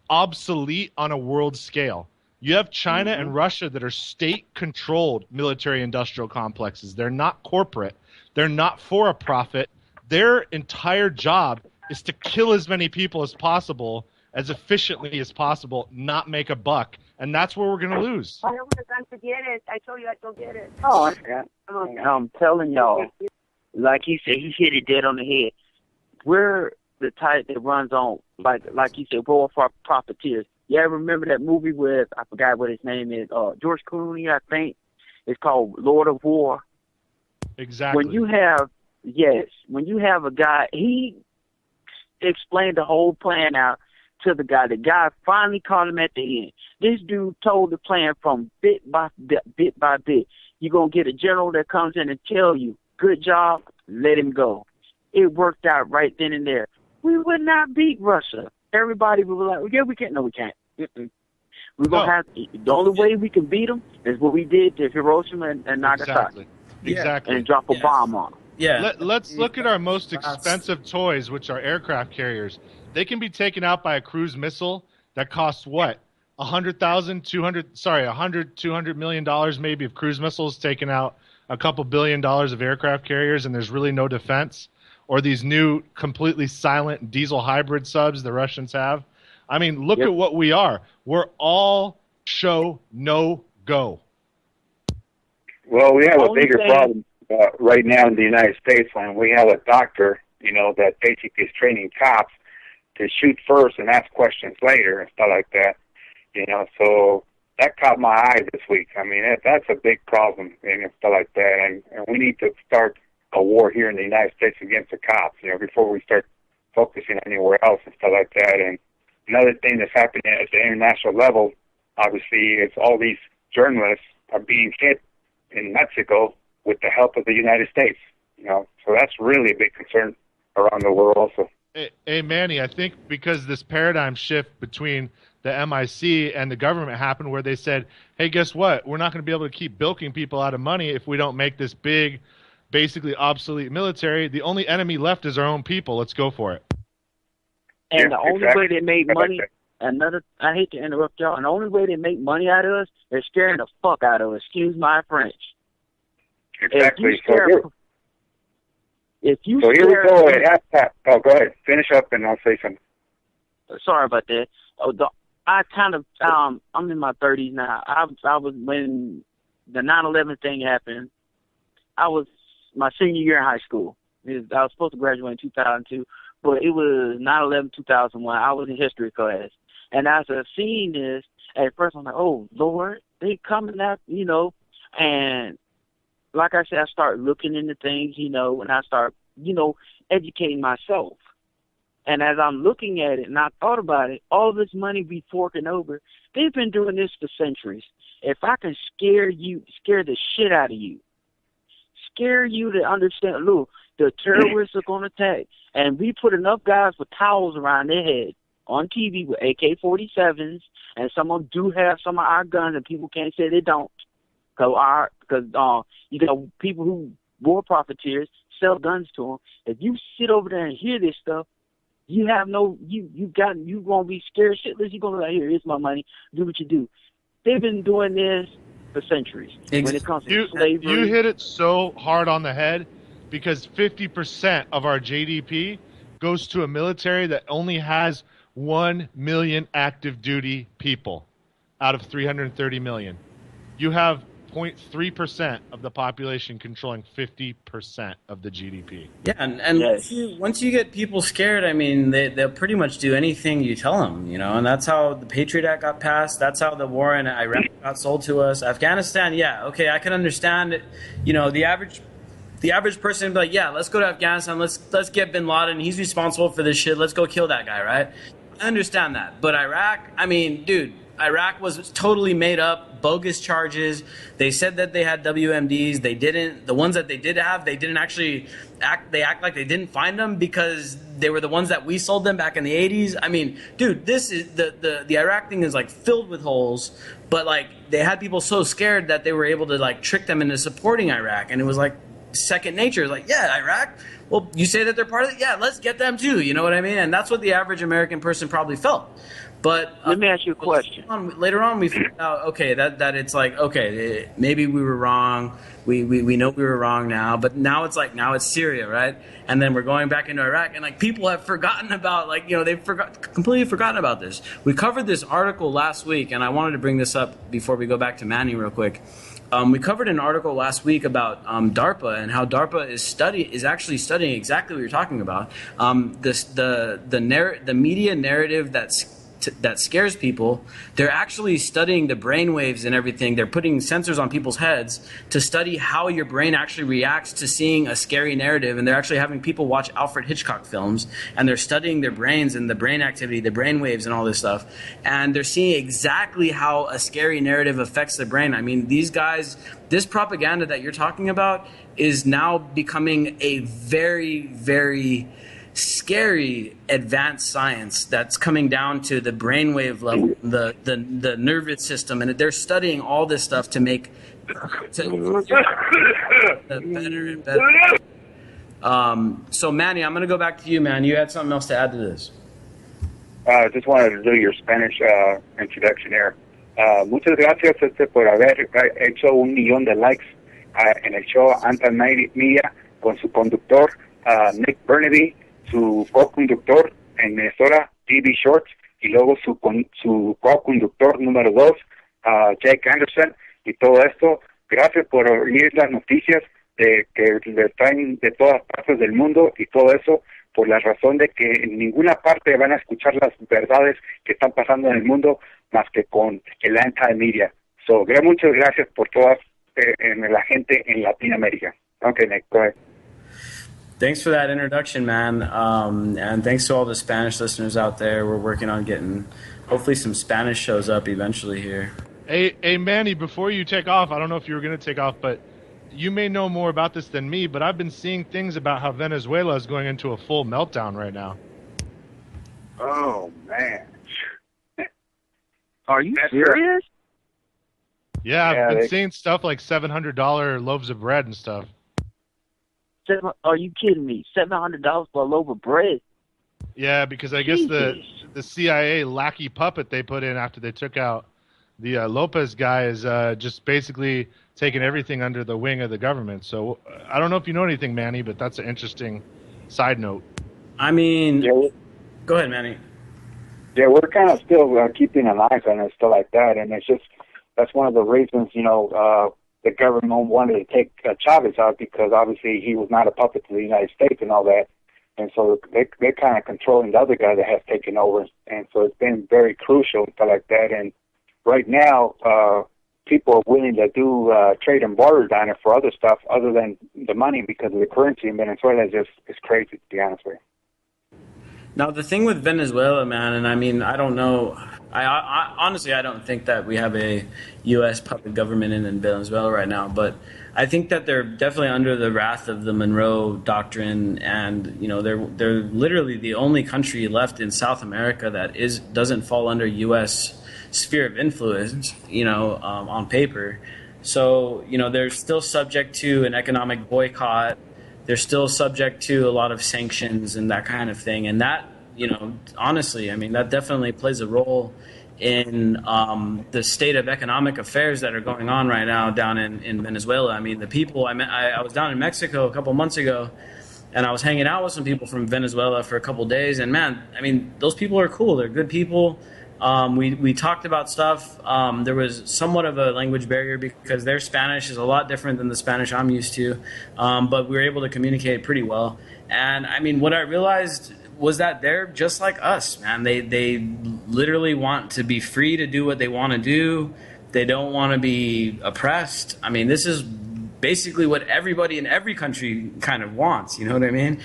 obsolete on a world scale. You have China and Russia that are state-controlled military-industrial complexes. They're not corporate. They're not for a profit. Their entire job is to kill as many people as possible, as efficiently as possible, not make a buck. And that's where we're going to lose. I would have gone to get it. I told you I'd go get it. Oh, I forgot. I'm telling y'all, like he said, he hit it dead on the head. We're the type that runs on, like he said, war for profiteers. You ever remember that movie with, I forgot what his name is, George Clooney, I think? It's called Lord of War. Exactly. When you have a guy, he explained the whole plan out to the guy. The guy finally caught him at the end. This dude told the plan from bit by bit. You're going to get a general that comes in and tell you, good job, let him go. It worked out right then and there. We would not beat Russia. Everybody would be like, yeah, we can't. No, we can't. We're going to have to. The only way we can beat them is what we did to Hiroshima and Nagasaki. Exactly. And drop a bomb on them. Yeah. Let's look at our most expensive toys, which are aircraft carriers. They can be taken out by a cruise missile that costs what? $200 million maybe, if cruise missiles taking out a couple $1 billion of aircraft carriers and there's really no defense. Or these new completely silent diesel hybrid subs the Russians have. I mean, look at what we are. We're all show, no go. Well, we have a bigger problem right now in the United States when we have a doctor, that basically is training cops to shoot first and ask questions later and stuff like that. So that caught my eye this week. I mean, that's a big problem and stuff like that. And we need to start a war here in the United States against the cops, before we start focusing anywhere else and stuff like that. And another thing that's happening at the international level, obviously, is all these journalists are being hit in Mexico with the help of the United States. So that's really a big concern around the world also. Hey, Manny, I think because this paradigm shift between the MIC and the government happened where they said, hey, guess what? We're not going to be able to keep bilking people out of money if we don't make this big, basically obsolete military. The only enemy left is our own people. Let's go for it. And the only way they make money, I hate to interrupt y'all, and the only way they make money out of us is scaring the fuck out of us. Excuse my French. Exactly. So here we go. Oh, go ahead. Finish up and I'll say something. Sorry about that. I kind of, I'm in my 30s now. I was, when the 9/11 thing happened, I was my senior year in high school. I was supposed to graduate in 2002, but it was 9/11, 2001. I was in history class. And as I seen this, at first I'm like, oh, Lord, they coming up, and like I said, I start looking into things, and I start, educating myself. And as I'm looking at it and I thought about it, all this money we forking over, they've been doing this for centuries. If I can scare the shit out of you, scare you to understand, look, the terrorists are going to attack. And we put enough guys with towels around their head on TV with AK-47s, and some of them do have some of our guns, and people can't say they don't. Because you got people who, war profiteers, sell guns to them. If you sit over there and hear this stuff, you have no, you gonna be scared shitless. You're gonna be like, here's my money, do what you do. They've been doing this for centuries. When it comes to slavery, you hit it so hard on the head because 50% of our GDP goes to a military that only has 1 million active duty people out of 330 million. you have 0.3% of the population controlling 50% of the GDP. Yeah, and Yes. once you get people scared, I mean, they'll pretty much do anything you tell them, you know, and that's how the Patriot Act got passed. That's how the war in Iraq got sold to us. Afghanistan, yeah, okay, I can understand it. You know, the average person would be like, yeah, let's go to Afghanistan, let's get Bin Laden, he's responsible for this shit, let's go kill that guy, right? I understand that. But Iraq, I mean, dude, Iraq was totally made up, bogus charges. They said that they had WMDs. They didn't. The ones that they did have, they didn't actually act. They act like they didn't find them because they were the ones that we sold them back in the 80s. I mean, dude, this is the Iraq thing is like filled with holes. But like they had people so scared that they were able to like trick them into supporting Iraq, and it was like second nature. Like, yeah, Iraq. Well, you say that they're part of it. Yeah, let's get them too. You know what I mean? And that's what the average American person probably felt. But Let me ask you a question. later on, we figured out, okay, that it's like, okay, maybe we were wrong. We know we were wrong now. But now it's like, now it's Syria, right? And then we're going back into Iraq. And, like, people have forgotten about, like, you know, they've completely forgotten about this. We covered this article last week, and I wanted to bring this up before we go back to Manny real quick. We covered an article last week about DARPA and how DARPA is actually studying exactly what you're talking about. The media narrative that scares people, they're actually studying the brain waves and everything. They're putting sensors on people's heads to study how your brain actually reacts to seeing a scary narrative. And they're actually having people watch Alfred Hitchcock films, and they're studying their brains and the brain activity, the brain waves and all this stuff. And they're seeing exactly how a scary narrative affects the brain. I mean, these guys, this propaganda that you're talking about is now becoming a very, very scary advanced science that's coming down to the brainwave level, the nervous system, and they're studying all this stuff to make better and better. So Manny, I'm going to go back to you, man. You had something else to add to this. Just wanted to do your Spanish introduction here. Muchas gracias por haber hecho 1,000,000 de likes en el show Anti-Media con su conductor Nick Bernabe, su co-conductor en Minnesota, D.B. Schwartz, y luego su co-conductor número 2, Jake Anderson, y todo esto. Gracias por oír las noticias que le traen de todas partes del mundo y todo eso, por la razón de que en ninguna parte van a escuchar las verdades que están pasando en el mundo más que con el anti-media. So, muchas gracias por todas la gente en Latinoamérica. Okay, Nick, go ahead. Thanks for that introduction, man. And thanks to all the Spanish listeners out there. We're working on getting, hopefully, some Spanish shows up eventually here. Hey, Manny, before you take off, I don't know if you were going to take off, but you may know more about this than me, but I've been seeing things about how Venezuela is going into a full meltdown right now. Oh, man. Are you serious? Yeah, I've been seeing stuff like $700 loaves of bread and stuff. Are you kidding me? $700 for a loaf of bread? Yeah, because I guess the CIA lackey puppet they put in after they took out the Lopez guy is just basically taking everything under the wing of the government. So I don't know if you know anything, Manny, but that's an interesting side note. I mean, go ahead, Manny. Yeah, we're kind of still keeping an eye on it, stuff like that, and it's just that's one of the reasons, you know, the government wanted to take Chavez out because obviously he was not a puppet to the United States and all that. And so they're kind of controlling the other guy that has taken over. And so it's been very crucial and stuff like that. And right now, people are willing to do trade and barter down there for other stuff other than the money because of the currency in Venezuela is crazy, to be honest with you. Now, the thing with Venezuela, man, and I mean, I don't know. I honestly, I don't think that we have a U.S. puppet government in Venezuela right now, but I think that they're definitely under the wrath of the Monroe Doctrine, and you know, they're literally the only country left in South America that doesn't fall under U.S. sphere of influence, you know, on paper. So, you know, they're still subject to an economic boycott. They're still subject to a lot of sanctions and that kind of thing, and that, you know, honestly, I mean, that definitely plays a role in the state of economic affairs that are going on right now down in Venezuela. I mean, the people I was down in Mexico a couple months ago, and I was hanging out with some people from Venezuela for a couple days, and man, I mean, those people are cool. They're good people. We talked about stuff. There was somewhat of a language barrier because their Spanish is a lot different than the Spanish I'm used to, but we were able to communicate pretty well. And I mean, what I realized was that they're just like us, man. They literally want to be free to do what they want to do. They don't want to be oppressed. I mean, this is basically what everybody in every country kind of wants. You know what I mean?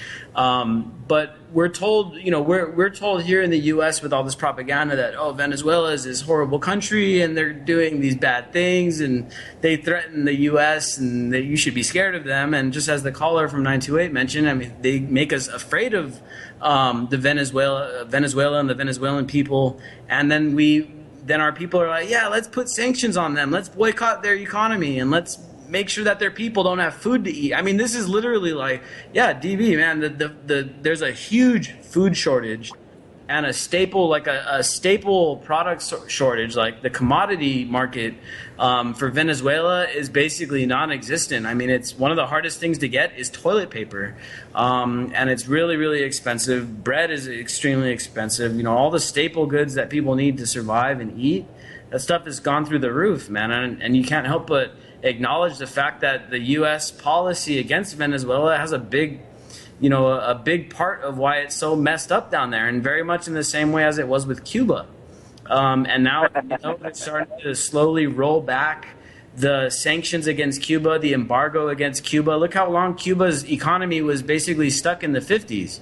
But we're told, we're told here in the U.S. with all this propaganda that, oh, Venezuela is this horrible country and they're doing these bad things and they threaten the U.S. and that you should be scared of them. And just as the caller from 928 mentioned, I mean, they make us afraid of the Venezuela and the Venezuelan people. And then our people are like, yeah, let's put sanctions on them. Let's boycott their economy and let's make sure that their people don't have food to eat. I mean, this is literally like, yeah, DB, man, there's a huge food shortage and a staple product shortage. Like the commodity market for Venezuela is basically non-existent. I mean, it's one of the hardest things to get is toilet paper. And it's really, really expensive. Bread is extremely expensive. All the staple goods that people need to survive and eat, that stuff has gone through the roof, man. And you can't help but acknowledge the fact that the U.S. policy against Venezuela has a big part of why it's so messed up down there, and very much in the same way as it was with Cuba. And now it's starting to slowly roll back the sanctions against Cuba, the embargo against Cuba. Look how long Cuba's economy was basically stuck in the 50s.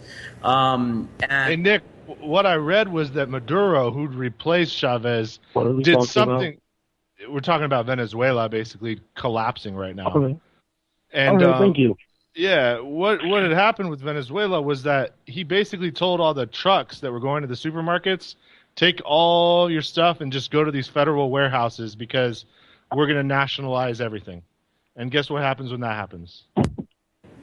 Hey, Nick, what I read was that Maduro, who'd replaced Chavez, did something. We're talking about Venezuela basically collapsing right now. Okay. And thank you. Yeah, what had happened with Venezuela was that he basically told all the trucks that were going to the supermarkets, take all your stuff and just go to these federal warehouses because we're going to nationalize everything. And guess what happens when that happens?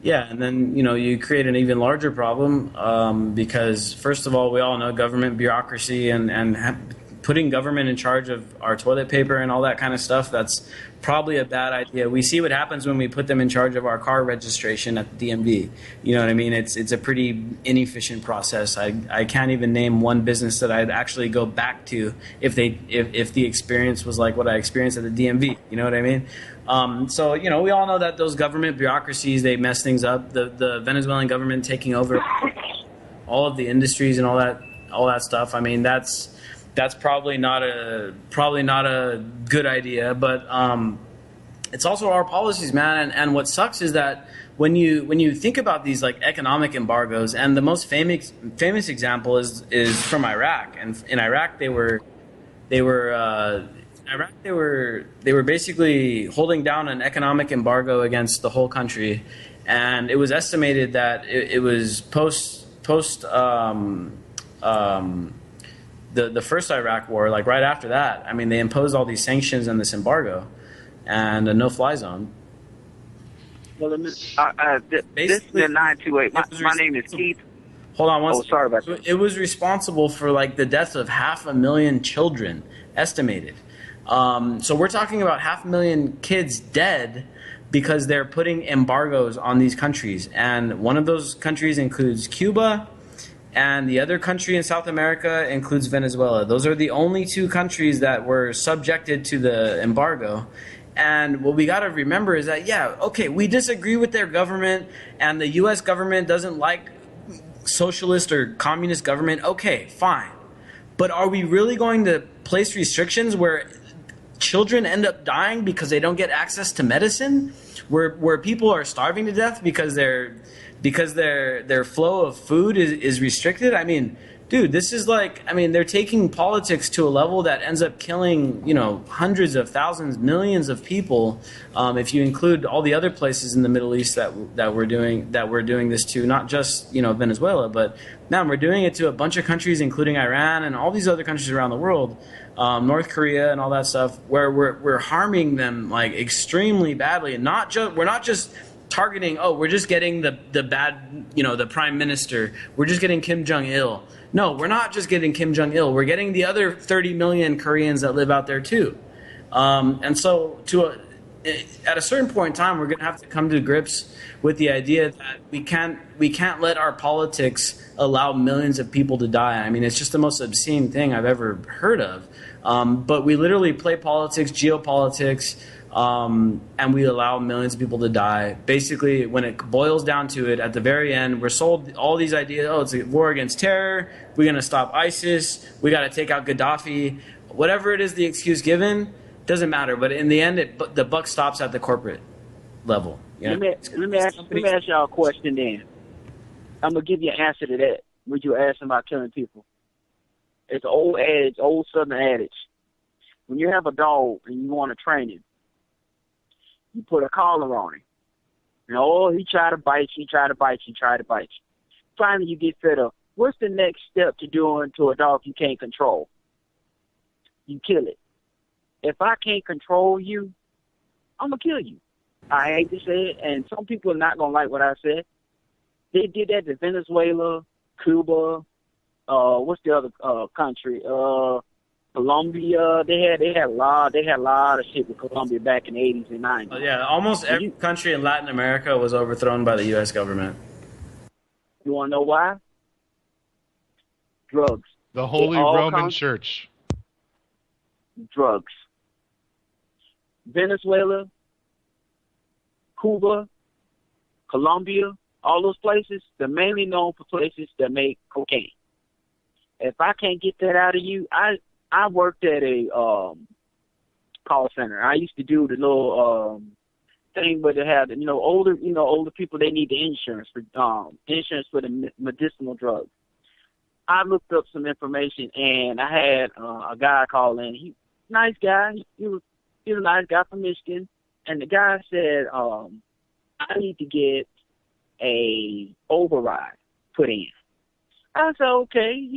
Yeah, and then, you create an even larger problem because, first of all, we all know government bureaucracy and putting government in charge of our toilet paper and all that kind of stuff, that's probably a bad idea. We see what happens when we put them in charge of our car registration at the DMV. You know what I mean? It's a pretty inefficient process. I can't even name one business that I'd actually go back to if the experience was like what I experienced at the DMV. You know what I mean? So, we all know that those government bureaucracies, they mess things up. The Venezuelan government taking over all of the industries and all that stuff. I mean, that's probably not a good idea, but it's also our policies, man. And what sucks is that when you think about these like economic embargoes, and the most famous example is from Iraq. And in Iraq they were basically holding down an economic embargo against the whole country, and it was estimated that it was post the first Iraq war, like right after that, I mean, they imposed all these sanctions and this embargo and a no-fly zone. Well, this is the 928. My name is Keith. Hold on one second. Sorry about that. It was responsible for like the deaths of 500,000 children, estimated. So we're talking about 500,000 kids dead because they're putting embargoes on these countries. And one of those countries includes Cuba, and the other country in South America includes Venezuela. Those are the only two countries that were subjected to the embargo. And what we got to remember is that, yeah, okay, we disagree with their government, and the U.S. government doesn't like socialist or communist government. Okay, fine. But are we really going to place restrictions where children end up dying because they don't get access to medicine? Where people are starving to death because their flow of food is restricted? I mean, dude, this is like, I mean, they're taking politics to a level that ends up killing, hundreds of thousands, millions of people. If you include all the other places in the Middle East that we're doing this to, not just Venezuela, but now we're doing it to a bunch of countries, including Iran and all these other countries around the world, North Korea and all that stuff, where we're harming them like extremely badly, and we're not just targeting, we're just getting the bad, the prime minister. We're just getting Kim Jong-il. No, we're not just getting Kim Jong-il. We're getting the other 30 million Koreans that live out there too. And so at a certain point in time, we're going to have to come to grips with the idea that we can't let our politics allow millions of people to die. I mean, it's just the most obscene thing I've ever heard of. But we literally play politics, geopolitics, and we allow millions of people to die. Basically, when it boils down to it, at the very end, we're sold all these ideas. Oh, it's a war against terror. We're going to stop ISIS. We got to take out Gaddafi. Whatever it is, the excuse given, doesn't matter. But in the end, the buck stops at the corporate level. Let me ask y'all a question then. I'm going to give you an answer to that. Would you ask about killing people? It's an old adage, old Southern adage. When you have a dog and you want to train him, you put a collar on him. He tried to bite you, Finally, you get fed up. What's the next step to doing to a dog you can't control? You kill it. If I can't control you, I'm going to kill you. I hate to say it, and some people are not going to like what I said. They did that to Venezuela, Cuba, what's the other country? Colombia. They had a lot of shit with Colombia back in the 80s and 90s. Yeah, almost every country in Latin America was overthrown by the U.S. government. You want to know why? Drugs. The Holy Roman Church. Drugs. Venezuela, Cuba, Colombia, all those places, they're mainly known for places that make cocaine. If I can't get that out of you, I worked at a call center. I used to do the little thing where they had older people, they need the insurance for the medicinal drugs. I looked up some information and I had a guy call in. He nice guy. He was a nice guy from Michigan, and the guy said, I need to get a override put in. I said, okay,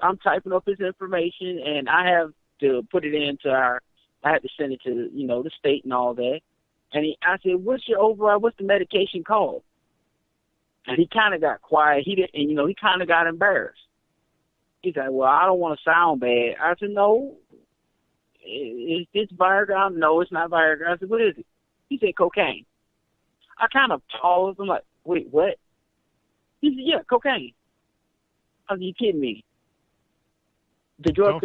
I'm typing up his information, and I have to put it into I had to send it to, the state and all that. And I said, what's your override? What's the medication called? And he kind of got quiet. He kind of got embarrassed. He said, well, I don't want to sound bad. I said, no. Is this Viagra? No, it's not Viagra. I said, what is it? He said, cocaine. I kind of paused. I'm like, wait, what? He said, yeah, cocaine. I said, you kidding me? The drug.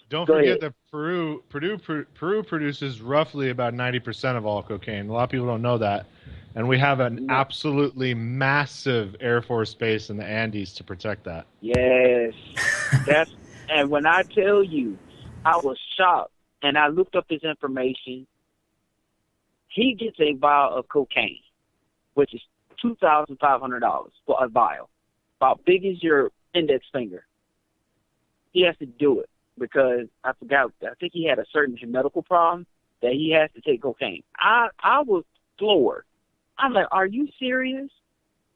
Don't forget that Peru produces roughly about 90% of all cocaine. A lot of people don't know that. And we have an absolutely massive Air Force base in the Andes to protect that. Yes. And when I tell you, I was shocked, and I looked up his information. He gets a vial of cocaine, which is $2,500 for a vial, about big as your index finger. He has to do it because I think he had a certain medical problem that he has to take cocaine. I was floored. I'm like, are you serious?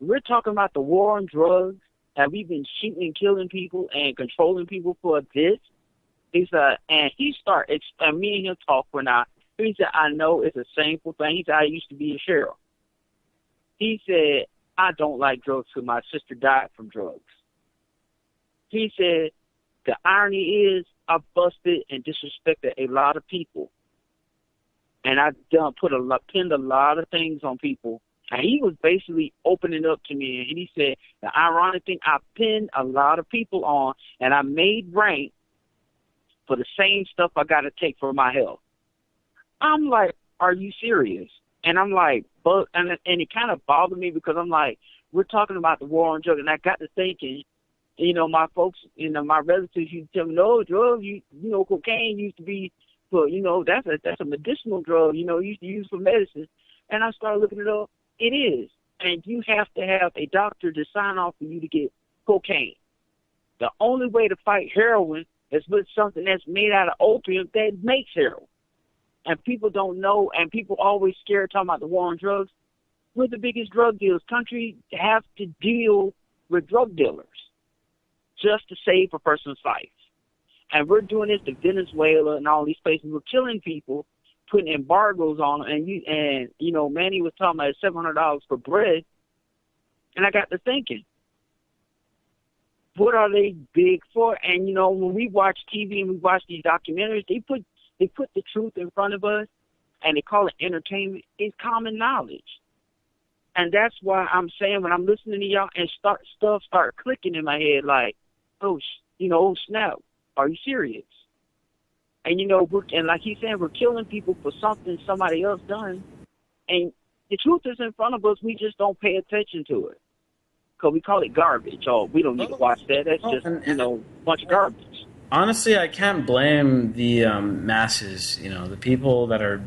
We're talking about the war on drugs. Have we been shooting and killing people and controlling people for this? He said, and me and him talk for now. He said, I know it's a shameful thing. He said, I used to be a sheriff. He said, I don't like drugs because my sister died from drugs. He said, the irony is I busted and disrespected a lot of people. And I pinned a lot of things on people. And he was basically opening up to me. And he said, the ironic thing, I pinned a lot of people on, and I made rank for the same stuff I got to take for my health. I'm like, are you serious? And I'm like, and it kind of bothered me because I'm like, we're talking about the war on drugs. And I got to thinking, my folks, my relatives used to tell me, no, drugs, cocaine used to be for, that's a medicinal drug, used to use for medicine. And I started looking it up. It is. And you have to have a doctor to sign off for you to get cocaine. The only way to fight heroin is with something that's made out of opium that makes heroin. And people don't know, and people always scared talking about the war on drugs. We're the biggest drug dealers. Countries have to deal with drug dealers just to save a person's life. And we're doing this to Venezuela and all these places. We're killing people, putting embargoes on them. And Manny was talking about $700 for bread. And I got to thinking, what are they big for? And, when we watch TV and we watch these documentaries, they put the truth in front of us. and they call it entertainment, is common knowledge. And that's why I'm saying when I'm listening to y'all and stuff start clicking in my head like, oh snap, are you serious? And and like he's saying, we're killing people for something somebody else done, and the truth is in front of us. We just don't pay attention to it because we call it garbage. Oh, we don't need to watch that. That's just a bunch of garbage. Honestly, I can't blame the masses. The people that are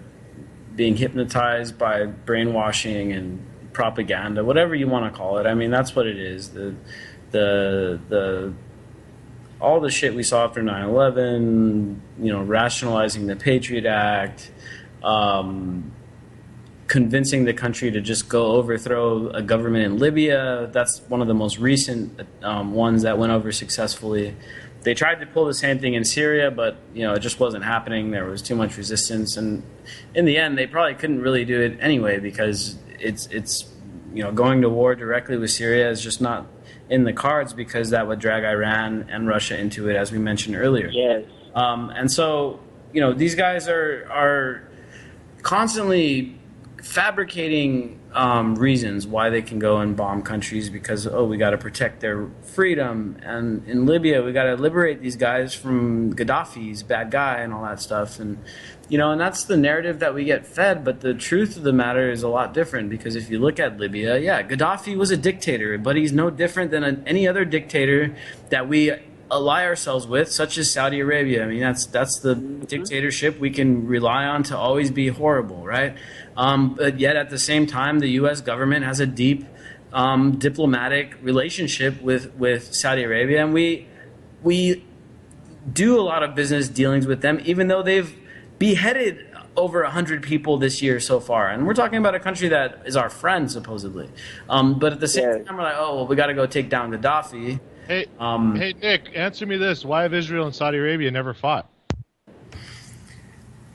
being hypnotized by brainwashing and propaganda, whatever you want to call it. I mean, that's what it is. The all the shit we saw after 9/11, rationalizing the Patriot Act, convincing the country to just go overthrow a government in Libya. That's one of the most recent ones that went over successfully. They tried to pull the same thing in Syria, but it just wasn't happening. There was too much resistance, and in the end, they probably couldn't really do it anyway because it's going to war directly with Syria is just not in the cards because that would drag Iran and Russia into it, as we mentioned earlier. Yes. And so these guys are constantly fabricating reasons why they can go and bomb countries because we got to protect their freedom, and in Libya we got to liberate these guys from Gaddafi's bad guy and all that stuff, and and that's the narrative that we get fed. But the truth of the matter is a lot different because if you look at Libya, Gaddafi was a dictator, but he's no different than any other dictator that we ally ourselves with, such as Saudi Arabia. I mean, that's the dictatorship we can rely on to always be horrible, right? But yet at the same time, the U.S. government has a deep diplomatic relationship with Saudi Arabia, and we do a lot of business dealings with them, even though they've beheaded over 100 people this year so far. And we're talking about a country that is our friend, supposedly. But at the same time, we're like, we got to go take down Gaddafi. Hey, Nick, answer me this. Why have Israel and Saudi Arabia never fought?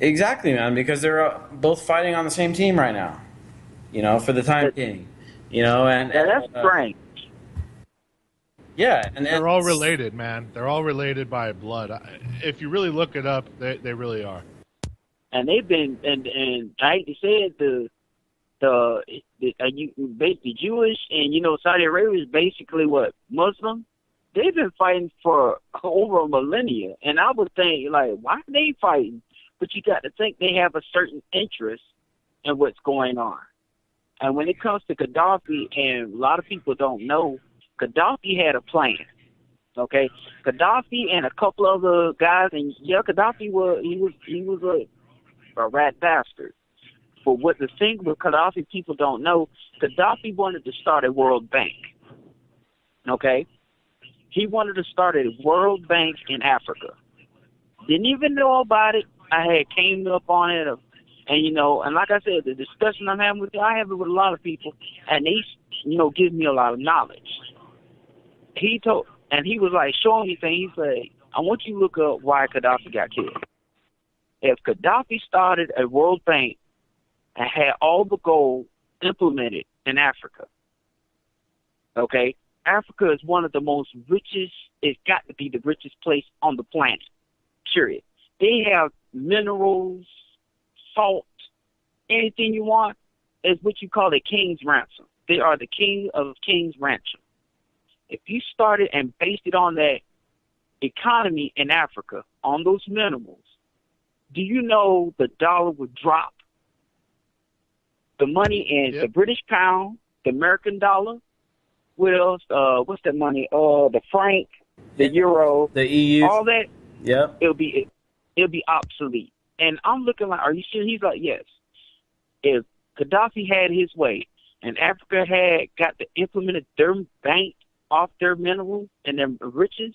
Exactly, man, because they're both fighting on the same team right now, for the time being. And that's strange. Yeah, and they're all related, man. They're all related by blood. If you really look it up, they really are. And they've been, and I hate to say it, the Jewish and Saudi Arabia is basically what, Muslim. They've been fighting for over a millennia, and I would think like, why are they fighting? But you got to think they have a certain interest in what's going on. And when it comes to Gaddafi, and a lot of people don't know, Gaddafi had a plan. Okay, Gaddafi and a couple other guys, and Gaddafi was a rat bastard. But what the thing with Gaddafi, people don't know, Gaddafi wanted to start a World Bank. Okay, he wanted to start a World Bank in Africa. Didn't even know about it. I had came up on it, and like I said, the discussion I'm having with you, I have it with a lot of people, and they, give me a lot of knowledge. He was like showing me things. He's like, I want you to look up why Gaddafi got killed. If Gaddafi started a World Bank and had all the gold implemented in Africa, okay, Africa is one of the most richest, it's got to be the richest place on the planet, period. They have minerals, salt, anything you want is what you call a king's ransom. They are the king of king's ransom. If you started and based it on that economy in Africa, on those minerals, do you know the dollar would drop? The money in the British pound, the American dollar, what's that money? The franc, the euro, the EU, all that. Yep. It'll be obsolete. And I'm looking like, are you sure? He's like, yes. If Gaddafi had his way and Africa had got to implement their bank off their minerals and their riches,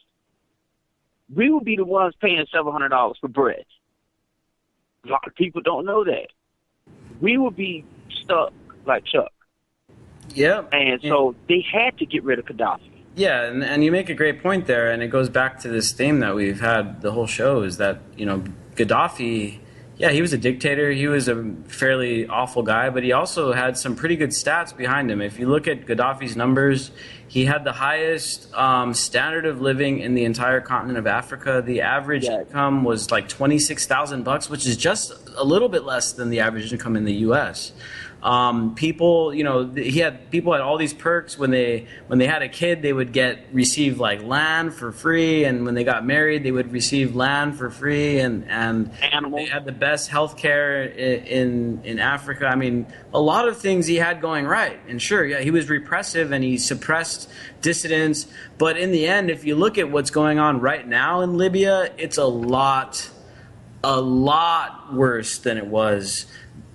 we would be the ones paying $700 for bread. A lot of people don't know that. We would be stuck like Chuck. Yeah. And so they had to get rid of Gaddafi. Yeah, and you make a great point there, and it goes back to this theme that we've had the whole show is that, Gaddafi, he was a dictator. He was a fairly awful guy, but he also had some pretty good stats behind him. If you look at Gaddafi's numbers, He had the highest standard of living in the entire continent of Africa. The average income was like $26,000, which is just a little bit less than the average income in the U.S. People, he had people had all these perks. When they had a kid, they would receive like land for free, and when they got married, they would receive land for free, and they had the best healthcare in Africa. I mean, a lot of things he had going right. And sure, yeah, he was repressive and he suppressed dissidents, but in the end, if you look at what's going on right now in Libya, it's a lot worse than it was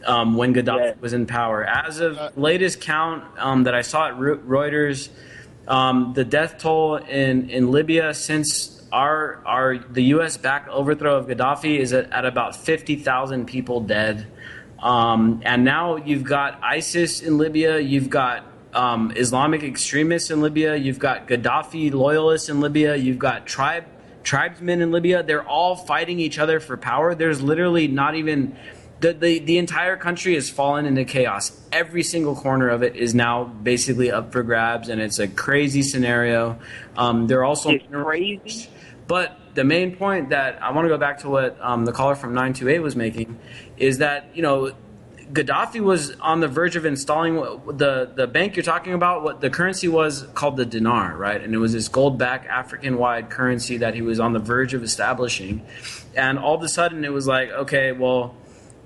when Gaddafi was in power. As of latest count that I saw at Reuters, the death toll in Libya since the U.S.-backed overthrow of Gaddafi is at about 50,000 people dead. And now you've got ISIS in Libya, you've got Islamic extremists in Libya, you've got Gaddafi loyalists in Libya, you've got tribesmen in Libya. They're all fighting each other for power. There's literally not even... The entire country has fallen into chaos. Every single corner of it is now basically up for grabs, and it's a crazy scenario. They're also crazy. But the main point that I want to go back to what the caller from 928 was making is that Gaddafi was on the verge of installing the bank you're talking about. What the currency was called the dinar, right? And it was this gold-backed African-wide currency that he was on the verge of establishing. And all of a sudden, it was like, okay, well,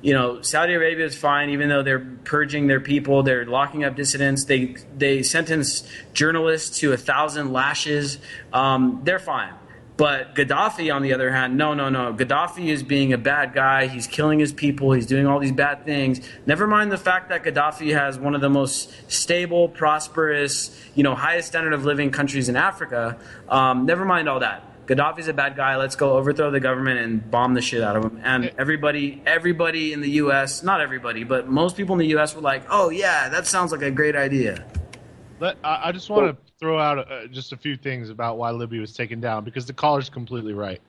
Saudi Arabia is fine, even though they're purging their people, they're locking up dissidents, they sentence journalists to 1,000 lashes, they're fine. But Gaddafi, on the other hand, no. Gaddafi is being a bad guy. He's killing his people. He's doing all these bad things. Never mind the fact that Gaddafi has one of the most stable, prosperous, highest standard of living countries in Africa. Never mind all that. Gaddafi's a bad guy. Let's go overthrow the government and bomb the shit out of him. And everybody in the U.S., not everybody, but most people in the U.S. were like, oh, yeah, that sounds like a great idea. I just want to throw out just a few things about why Libya was taken down, because the caller's completely right.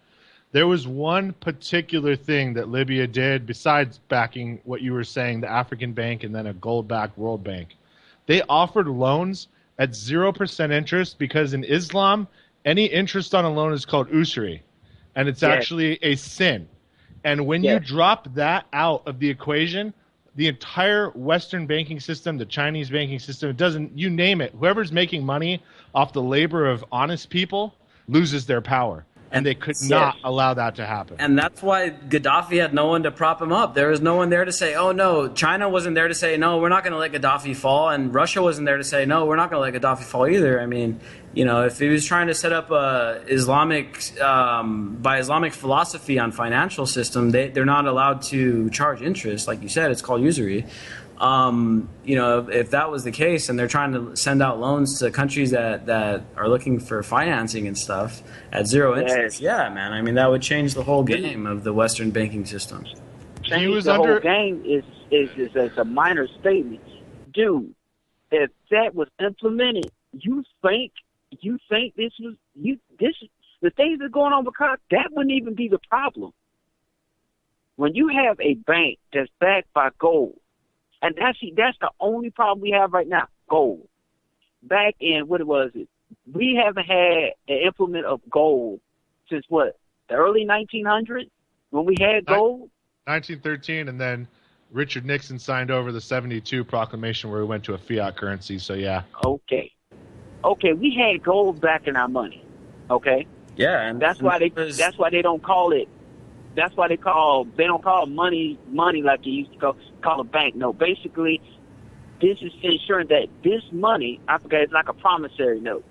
There was one particular thing that Libya did besides backing what you were saying, the African Bank and then a gold-backed World Bank. They offered loans at 0% interest because in Islam, any interest on a loan is called usury, and it's actually a sin. And when you drop that out of the equation, the entire Western banking system, the Chinese banking system, it doesn't, you name it, whoever's making money off the labor of honest people loses their power. And they could not allow that to happen. And that's why Gaddafi had no one to prop him up. There was no one there to say, oh, no. China wasn't there to say, no, we're not going to let Gaddafi fall. And Russia wasn't there to say, no, we're not going to let Gaddafi fall either. I mean, if he was trying to set up by Islamic philosophy on financial system, they're not allowed to charge interest. Like you said, it's called usury. If that was the case and they're trying to send out loans to countries that are looking for financing and stuff at 0 interest, man. I mean, that would change the whole game of the Western banking system. Whole game is a minor statement. Dude, if that was implemented, you think the things that are going on with Cox, that wouldn't even be the problem. When you have a bank that's backed by gold, and that's the only problem we have right now, gold. Back in, we haven't had an implement of gold since the early 1900s when we had gold? 1913, and then Richard Nixon signed over the 72 proclamation where we went to a fiat currency, so yeah. Okay, we had gold backing our money, okay? Yeah, and that's why they don't call it. That's why they don't call money like they used to call a bank. No, basically, this is ensuring that this money, I forget, it's like a promissory note.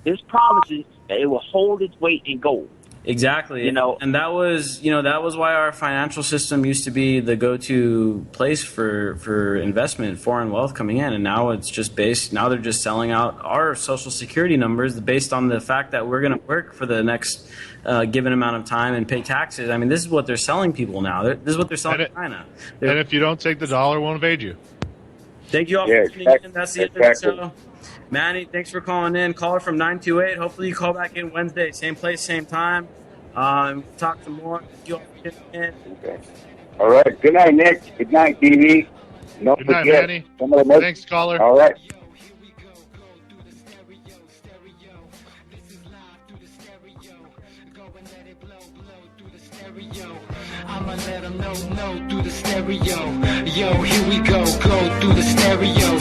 This promises that it will hold its weight in gold. Exactly. And that was why our financial system used to be the go-to place for investment, foreign wealth coming in. And now it's just now they're just selling out our social security numbers based on the fact that we're going to work for the next given amount of time and pay taxes. I mean, this is what they're selling people now. This is what they're selling to China. And if you don't take the dollar, we'll invade you. Thank you all for tuning in. That's the end of the show. Manny, thanks for calling in. Caller from 928. Hopefully you call back in Wednesday. Same place, same time. Talk some more. Thank you all for tuning in. Okay. All right. Good night, Nick. Good night, TV. Good night, Manny. Thanks, caller. All right. Go and let it blow, blow through the stereo. I'ma let them know through the stereo. Yo, here we go through the stereo.